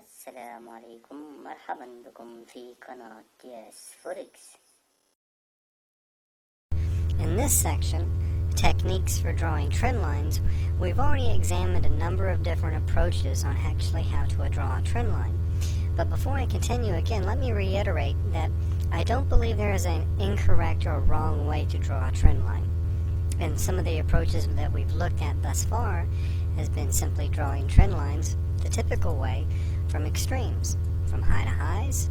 السلام عليكم، مرحبا بكم في قناة Forex. In this section, techniques for drawing trend lines, we've already examined a number of different approaches on actually how to draw a trend line. But before I continue again, let me reiterate that I don't believe there is an incorrect or wrong way to draw a trend line. And some of the approaches that we've looked at thus far has been simply drawing trend lines the typical way from extremes, from high to highs,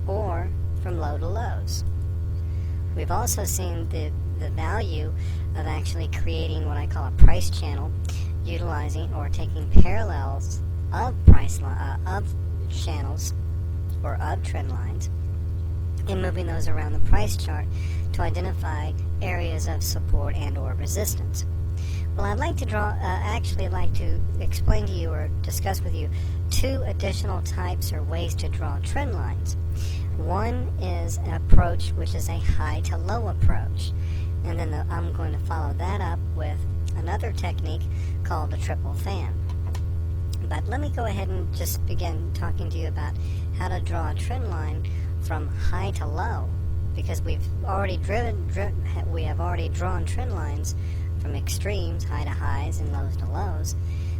or from low to lows. We've also seen the value of actually creating what I call a price channel, utilizing or taking parallels of of channels or of trend lines and moving those around the price chart to identify areas of support and or resistance. Well, I'd like to explain to you or discuss with you two additional types or ways to draw trend lines. One is an approach which is a high to low approach, and then I'm going to follow that up with another technique called a triple fan. But let me go ahead and just begin talking to you about how to draw a trend line from high to low, because we have already drawn trend lines from extremes, high to highs and lows to lows.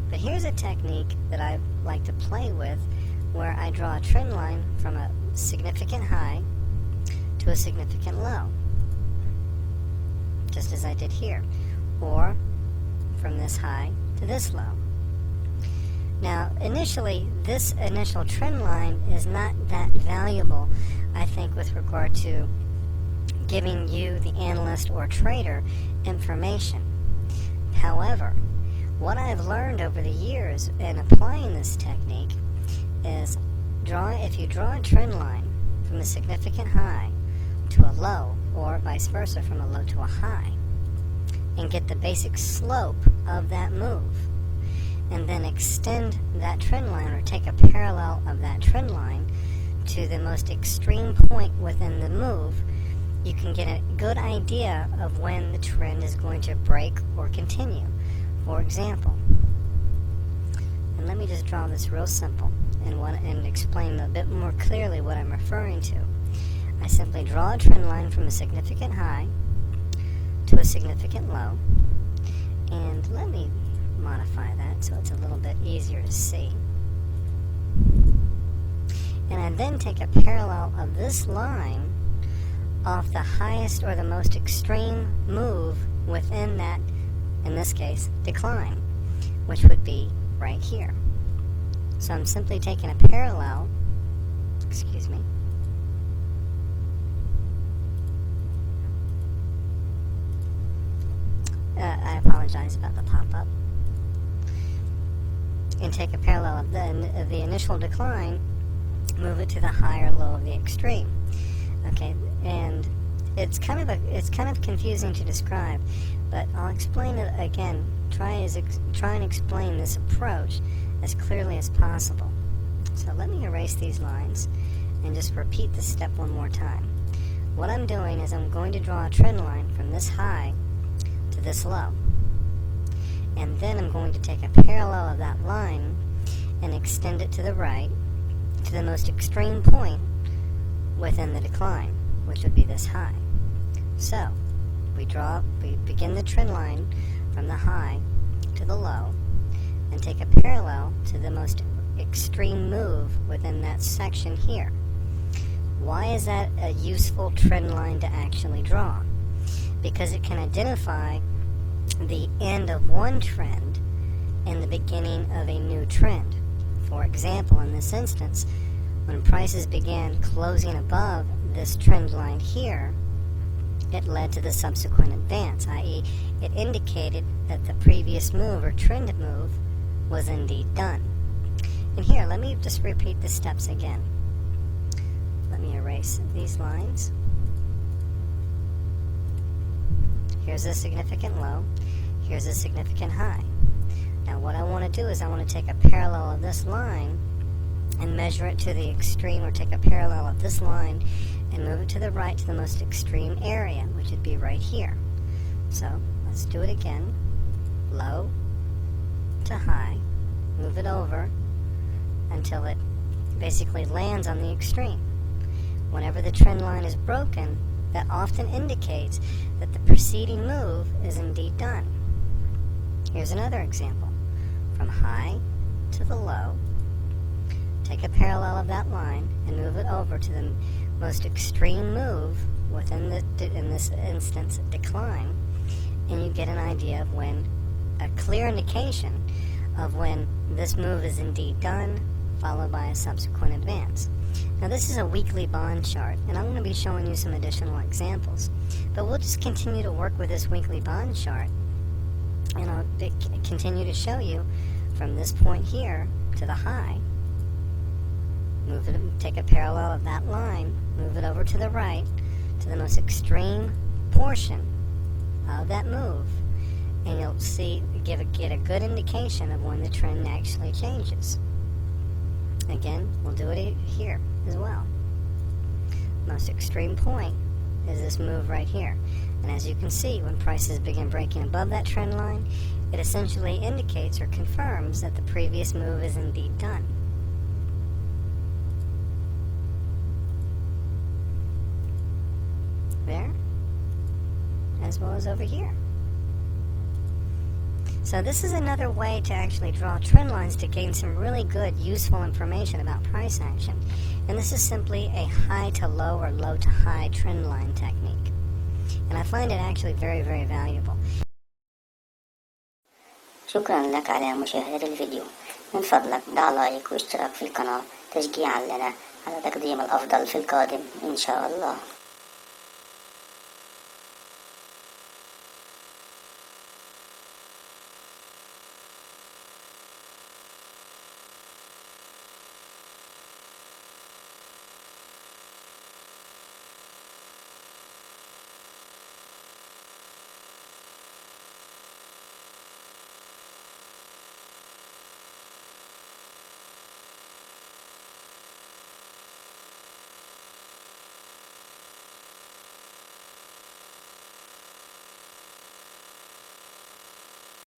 But here's a technique that I like to play with where I draw a trend line from a significant high to a significant low, just as I did here, or from this high to this low. Now, initially, this initial trend line is not that valuable, I think, with regard to giving you, the analyst or trader, information. However, what I've learned over the years in applying this technique is if you draw a trend line from a significant high to a low, or vice versa from a low to a high, and get the basic slope of that move, and then extend that trend line or take a parallel of that trend line to the most extreme point within the move, you can get a good idea of when the trend is going to break or continue. For example, and let me just draw this real simple and explain a bit more clearly what I'm referring to. I simply draw a trend line from a significant high to a significant low, and let me modify that so it's a little bit easier to see. And I then take a parallel of this line off the highest or the most extreme move within that, in this case, decline, which would be right here. So I'm simply taking a parallel, excuse me, I apologize about the pop-up, and take a parallel of the initial decline, move it to the high or low of the extreme. Okay, and it's kind of confusing to describe, but I'll explain it again. Try and explain this approach as clearly as possible. So let me erase these lines and just repeat this step one more time. What I'm doing is I'm going to draw a trend line from this high to this low, and then I'm going to take a parallel of that line and extend it to the right to the most extreme point within the decline, which would be this high. So we begin the trend line from the high to the low and take a parallel to the most extreme move within that section here. Why is that a useful trend line to actually draw? Because it can identify the end of one trend and the beginning of a new trend. For example, in this instance, when prices began closing above this trend line here, it led to the subsequent advance, i.e. it indicated that the previous move or trend move was indeed done. And here, let me just repeat the steps again. Let me erase these lines. Here's a significant low. Here's a significant high. Now what I want to do is I want to take a parallel of this line and measure it to the extreme, or take a parallel of this line and move it to the right to the most extreme area, which would be right here. So let's do it again. Low to high, move it over until it basically lands on the extreme. Whenever the trend line is broken, that often indicates that the preceding move is indeed done. Here's another example. From high to the low, take a parallel of that line and move it over to the most extreme move within in this instance, decline, and you get an idea of when, a clear indication of when this move is indeed done, followed by a subsequent advance. Now this is a weekly bond chart, and I'm going to be showing you some additional examples, but we'll just continue to work with this weekly bond chart, and I'll continue to show you from this point here to the high. Move it, take a parallel of that line, move it over to the right to the most extreme portion of that move, and you'll see, get a good indication of when the trend actually changes. Again, we'll do it here as well. Most extreme point is this move right here, and as you can see, when prices begin breaking above that trend line, it essentially indicates or confirms that the previous move is indeed done. There, as well as over here. So this is another way to actually draw trend lines to gain some really good, useful information about price action. And this is simply a high to low or low to high trend line technique. And I find it actually very, very valuable. شكرا لك على مشاهدة الفيديو. من فضلك ضع لايك واشتراك في القناة تشجيعا لنا على تقديم الأفضل في القادم إن شاء الله.